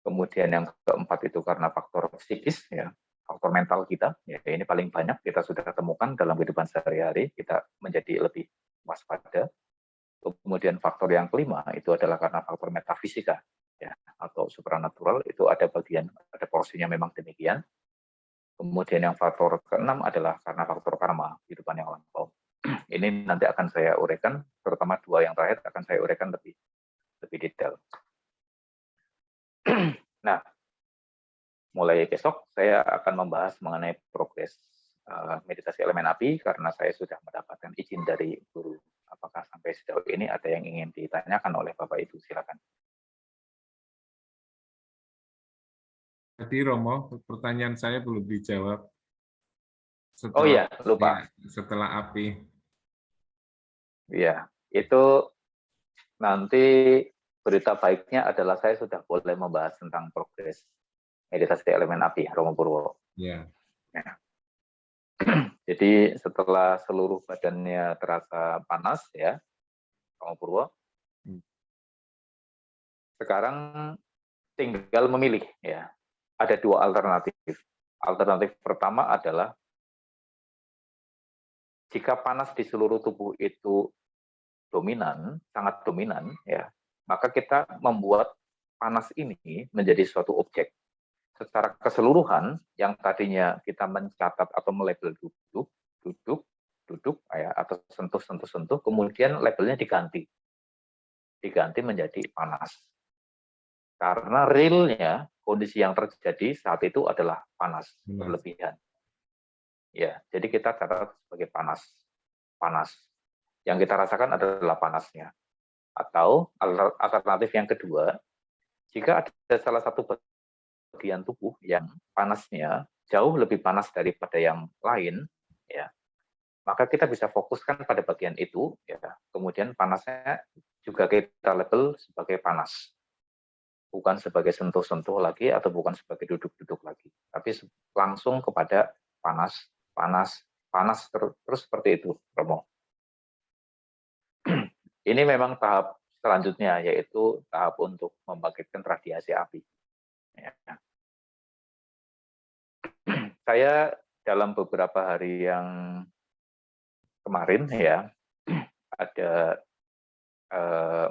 Kemudian yang keempat itu karena faktor psikis ya, faktor mental kita ya, ini paling banyak kita sudah temukan dalam kehidupan sehari-hari, kita menjadi lebih waspada. Kemudian faktor yang kelima itu adalah karena faktor metafisika ya, atau supranatural, itu ada porsinya memang demikian. Kemudian yang faktor keenam adalah karena faktor karma kehidupan yang lampau. Ini nanti akan saya uraikan, terutama dua yang terakhir akan saya uraikan lebih detail. Nah, mulai besok saya akan membahas mengenai progres meditasi elemen api, karena saya sudah mendapatkan izin dari guru. Apakah sampai sejauh ini ada yang ingin ditanyakan oleh Bapak Ibu? Silakan. Tadi Romo, pertanyaan saya belum dijawab. Oh iya, lupa. Setelah api. Iya, itu nanti berita baiknya adalah saya sudah boleh membahas tentang progres meditasi elemen api, Romo Purwo. Ya. Ya. Jadi setelah seluruh badannya terasa panas ya, Romo Purwo, sekarang tinggal memilih ya. Ada dua alternatif. Alternatif pertama adalah jika panas di seluruh tubuh itu dominan, sangat dominan ya, maka kita membuat panas ini menjadi suatu objek. Secara keseluruhan yang tadinya kita mencatat atau melabel duduk ya, atau sentuh, kemudian labelnya diganti menjadi panas. Karena realnya kondisi yang terjadi saat itu adalah panas berlebihan. Ya, jadi kita catat sebagai panas. Yang kita rasakan adalah panasnya. Atau alternatif yang kedua, jika ada salah satu bagian tubuh yang panasnya jauh lebih panas daripada yang lain, ya, maka kita bisa fokuskan pada bagian itu, ya. Kemudian panasnya juga kita label sebagai panas, bukan sebagai sentuh-sentuh lagi atau bukan sebagai duduk-duduk lagi, tapi langsung kepada panas terus seperti itu, Romo. Ini memang tahap selanjutnya, yaitu tahap untuk membangkitkan radiasi api. Ya. Saya dalam beberapa hari yang kemarin ya ada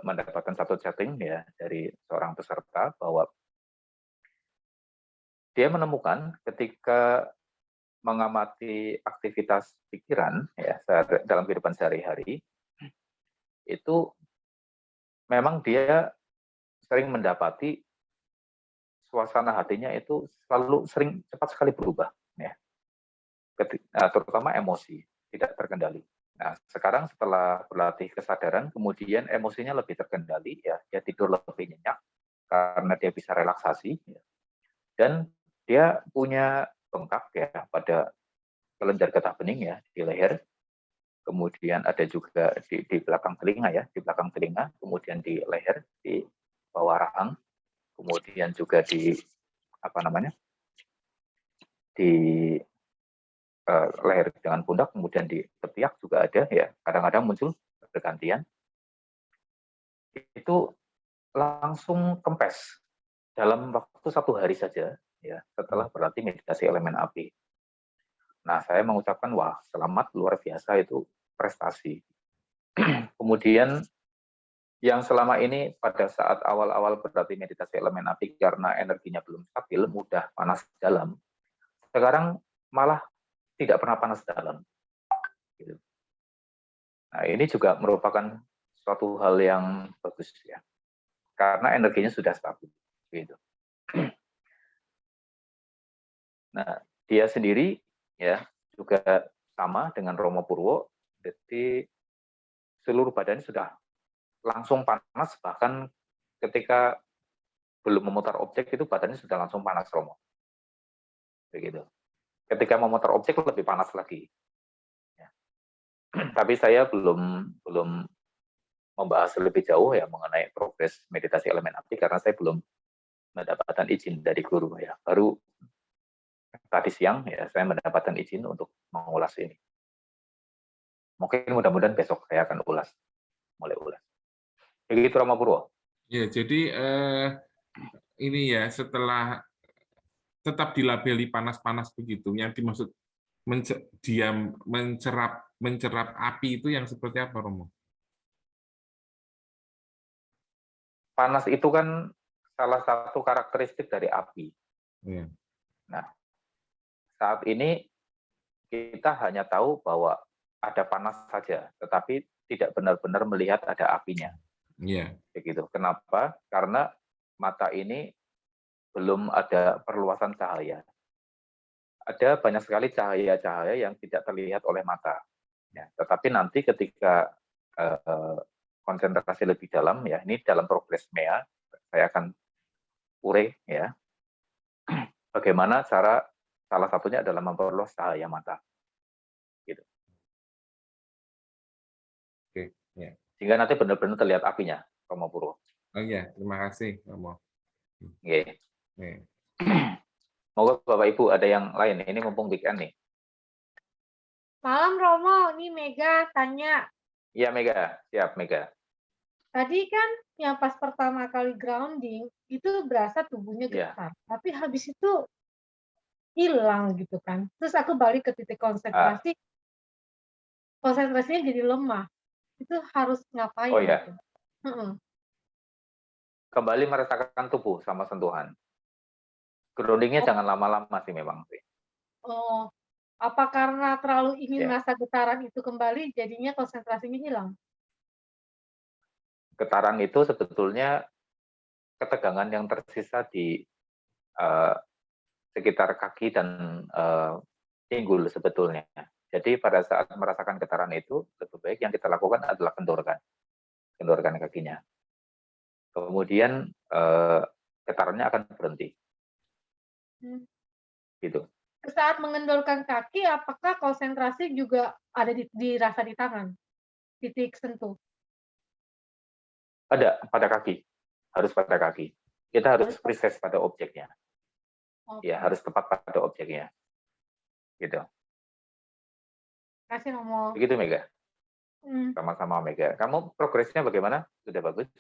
mendapatkan satu chatting ya dari seorang peserta bahwa dia menemukan ketika mengamati aktivitas pikiran ya dalam kehidupan sehari-hari, itu memang dia sering mendapati suasana hatinya itu sering cepat sekali berubah ya. Terutama emosi tidak terkendali. Nah, sekarang setelah berlatih kesadaran, kemudian emosinya lebih terkendali ya, dia tidur lebih nyenyak karena dia bisa relaksasi ya. Dan dia punya bengkak ya pada kelenjar getah bening ya di leher. Kemudian kemudian ada juga di belakang telinga ya, di belakang telinga, kemudian di leher, di bawah rahang, kemudian juga di apa namanya, di leher dengan pundak, kemudian di ketiak juga ada ya, kadang-kadang muncul bergantian. Itu langsung kempes dalam waktu 1 hari saja ya, setelah berlatih meditasi elemen api. Nah, saya mengucapkan wah, selamat, luar biasa, itu prestasi. Kemudian yang selama ini pada saat awal-awal berlatih meditasi elemen api karena energinya belum stabil, mudah panas dalam, sekarang malah tidak pernah panas dalam. Gitu. Nah, ini juga merupakan suatu hal yang bagus ya, karena energinya sudah stabil. Gitu. Nah, dia sendiri ya juga sama dengan Romo Purwo, jadi seluruh badannya sudah langsung panas, bahkan ketika belum memutar objek itu badannya sudah langsung panas, Romo. Begitu. Ketika memutar objek lebih panas lagi. Ya. Tapi saya belum membahas lebih jauh ya mengenai progres meditasi elemen api karena saya belum mendapatkan izin dari guru ya. Baru tadi siang ya saya mendapatkan izin untuk mengulas ini. Mungkin mudah-mudahan besok saya akan mulai ulas. Begitu Romo Purwo. Ya, jadi ini ya setelah tetap dilabeli panas-panas begitu, yang dimaksud dia mencerap api itu yang seperti apa, Romo? Panas itu kan salah satu karakteristik dari api. Ya. Nah, saat ini kita hanya tahu bahwa ada panas saja, tetapi tidak benar-benar melihat ada apinya. Ya. Begitu. Kenapa? Karena mata ini belum ada perluasan cahaya. Ada banyak sekali cahaya-cahaya yang tidak terlihat oleh mata. Ya, tetapi nanti ketika konsentrasi lebih dalam, ya ini dalam progres MEA, saya akan urai ya. Bagaimana cara salah satunya adalah memperluas cahaya mata. Gitu. Oke, ya. Sehingga nanti benar-benar terlihat apinya, Romo Purwo. Oh iya, terima kasih, Romo. Okay. Ya. Moga Bapak Ibu ada yang lain. Ini mumpung weekend nih. Malam Romo, ini Mega tanya. Iya Mega, siap Mega. Tadi kan yang pas pertama kali grounding itu berasa tubuhnya Iya. getar, tapi habis itu hilang gitu kan. Terus aku balik ke titik konsentrasi, konsentrasinya jadi lemah. Itu harus ngapain? Oh ya. Gitu? Kembali merasakan tubuh sama sentuhan. Groundingnya jangan lama-lama sih memang sih. Oh, apa karena terlalu ingin Ya. merasa getaran itu kembali, jadinya konsentrasinya hilang? Getaran itu sebetulnya ketegangan yang tersisa di sekitar kaki dan pinggul sebetulnya. Jadi pada saat merasakan getaran itu, lebih baik yang kita lakukan adalah kendorkan kakinya. Kemudian getarannya akan berhenti. Gitu. Saat mengendorkan kaki, apakah konsentrasi juga ada dirasa di tangan? Titik sentuh? Ada pada kaki. Harus pada kaki. Kita harus precise pada objeknya. Okay. Ya, harus tepat pada objeknya. Gitu. Kasih nomor. Begitu Mega. Sama-sama Mega. Kamu progresnya bagaimana? Sudah bagus?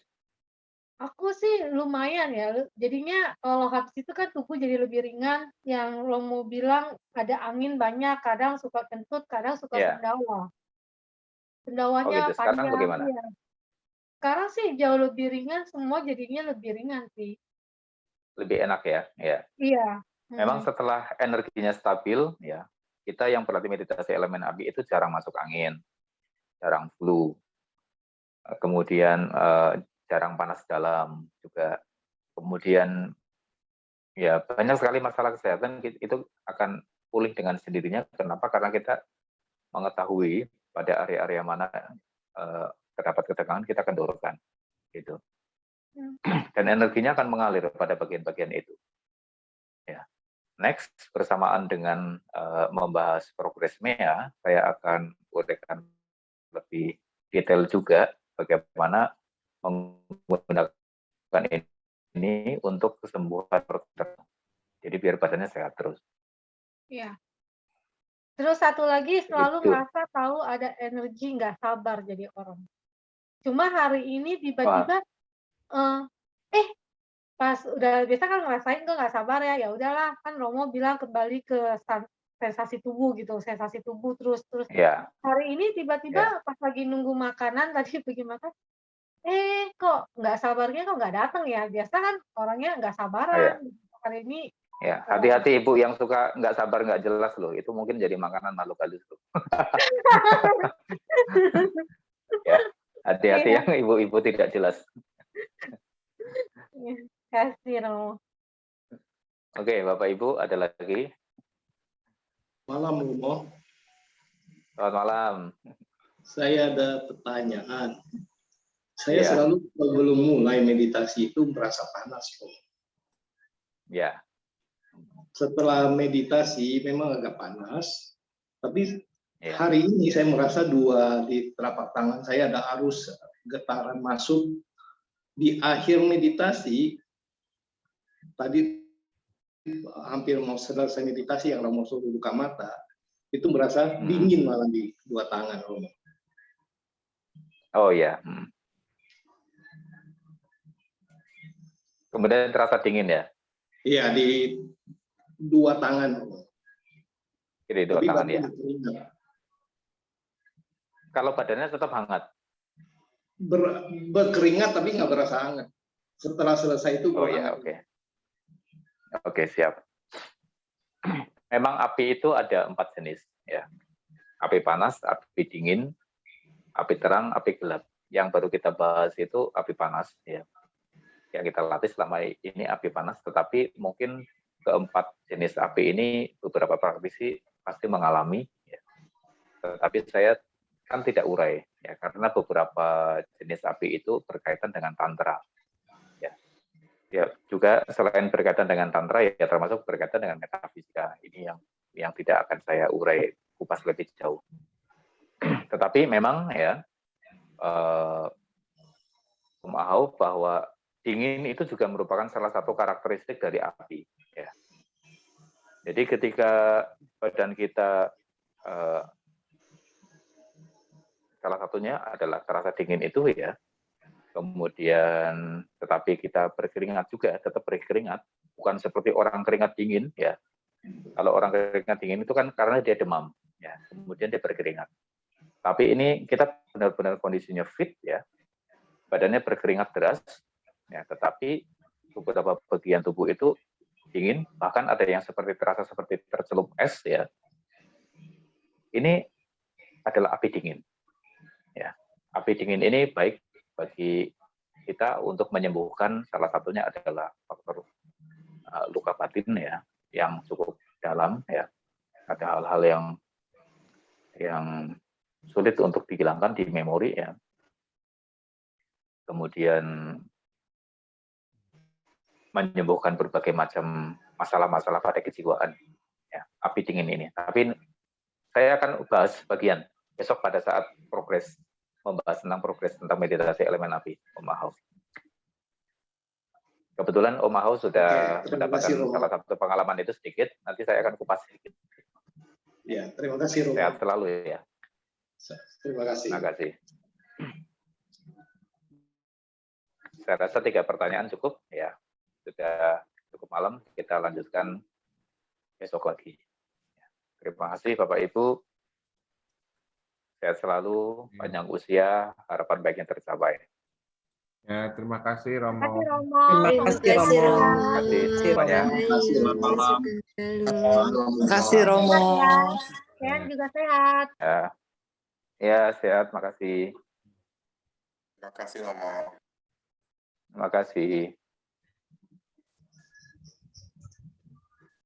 Aku sih lumayan ya. Jadinya kalau habis itu kan tubuh jadi lebih ringan. Yang lo mau bilang ada angin banyak, kadang suka kentut, kadang suka sendawa. Sendawanya gitu. Sekarang panjang. bagaimana? Ya. Sekarang sih jauh lebih ringan, semua jadinya lebih ringan sih. Lebih enak ya? Ya. Iya. Memang setelah energinya stabil, ya kita yang berlatih meditasi elemen api itu jarang masuk angin, jarang flu, kemudian jarang panas dalam juga, kemudian ya banyak sekali masalah kesehatan itu akan pulih dengan sendirinya. Kenapa? Karena kita mengetahui pada area-area mana terdapat ketegangan, kita kendorkan gitu. Dan energinya akan mengalir pada bagian-bagian itu. Ya. Next, bersamaan dengan membahas progres MEA, saya akan uraikan lebih detail juga bagaimana menggunakan ini untuk kesembuhan. Jadi biar badannya sehat terus. Iya. Terus satu lagi selalu Gitu. merasa tahu ada energi nggak sabar jadi orang. Cuma hari ini tiba-tiba pas udah biasa kan ngerasain gue nggak sabar ya udahlah kan Romo bilang kembali ke sensasi tubuh gitu, sensasi tubuh terus. Ya. Hari ini tiba-tiba pas lagi nunggu makanan tadi pergi makan, kok nggak sabarnya kok nggak datang ya? Biasa kan orangnya nggak sabaran. Hari ini ya, hati-hati ibu yang suka nggak sabar nggak jelas loh, itu mungkin jadi makanan makhluk halus loh. Ya, hati-hati yang ibu-ibu tidak jelas. Kasih Romo. Oke, Bapak Ibu ada lagi? Malam, Romo. Selamat malam. Saya ada pertanyaan. Saya selalu sebelum mulai meditasi itu merasa panas, Romo. Ya. Setelah meditasi memang agak panas, tapi hari ini saya merasa di telapak tangan saya ada arus getaran masuk. Di akhir meditasi, tadi hampir mau selesai meditasi yang Romo suruh buka mata, itu merasa dingin malah di dua tangan, Romo. Oh ya. Kemudian terasa dingin ya? Iya, di dua tangan, Romo. Di dua tapi tangan ya. Keringat. Kalau badannya tetap hangat? Berkeringat tapi nggak berasa hangat. Setelah selesai itu. Oh ya, oke. Oke, siap. Memang api itu ada 4 jenis ya. Api panas, api dingin, api terang, api gelap. Yang baru kita bahas itu api panas ya. Yang kita latih selama ini api panas, tetapi mungkin keempat jenis api ini beberapa praktisi pasti mengalami ya. Tetapi saya kan tidak urai ya, karena beberapa jenis api itu berkaitan dengan tantra. Ya, juga selain berkaitan dengan tantra ya termasuk berkaitan dengan metafisika. Ini yang tidak akan saya urai kupas lebih jauh. Tetapi memang ya memahau bahwa dingin itu juga merupakan salah satu karakteristik dari api. Ya. Jadi ketika badan kita salah satunya adalah terasa dingin itu ya, kemudian tetapi kita berkeringat juga, tetap berkeringat, bukan seperti orang keringat dingin ya. Kalau orang keringat dingin itu kan karena dia demam ya, kemudian dia berkeringat. Tapi ini kita benar-benar kondisinya fit ya, badannya berkeringat deras ya, tetapi beberapa bagian tubuh itu dingin, bahkan ada yang terasa seperti tercelup es ya. Ini adalah api dingin ya. Api dingin ini baik bagi kita untuk menyembuhkan, salah satunya adalah faktor luka batin ya, yang cukup dalam ya. Ada hal-hal yang sulit untuk dihilangkan di memori ya. Kemudian menyembuhkan berbagai macam masalah-masalah pada kejiwaan ya, api dingin ini. Tapi saya akan bahas bagian besok pada saat progres, membahas tentang progres tentang meditasi elemen api, Om Ahau. Kebetulan Om Ahau sudah mendapatkan salah satu pengalaman itu sedikit, nanti saya akan kupas sedikit. Ya, terima kasih, Romo. Sehat selalu ya. Terima kasih. Terima kasih. Saya rasa 3 pertanyaan cukup ya. Sudah cukup malam, kita lanjutkan besok lagi. Terima kasih Bapak Ibu. Sehat selalu, panjang usia, harapan baiknya tercapai. Ya, terima kasih Romo. Terima kasih Romo. Terima kasih semuanya. Selamat malam. Terima kasih Romo. Sehat juga sehat. Ya, sehat, makasih. Terima kasih Romo. Terima kasih.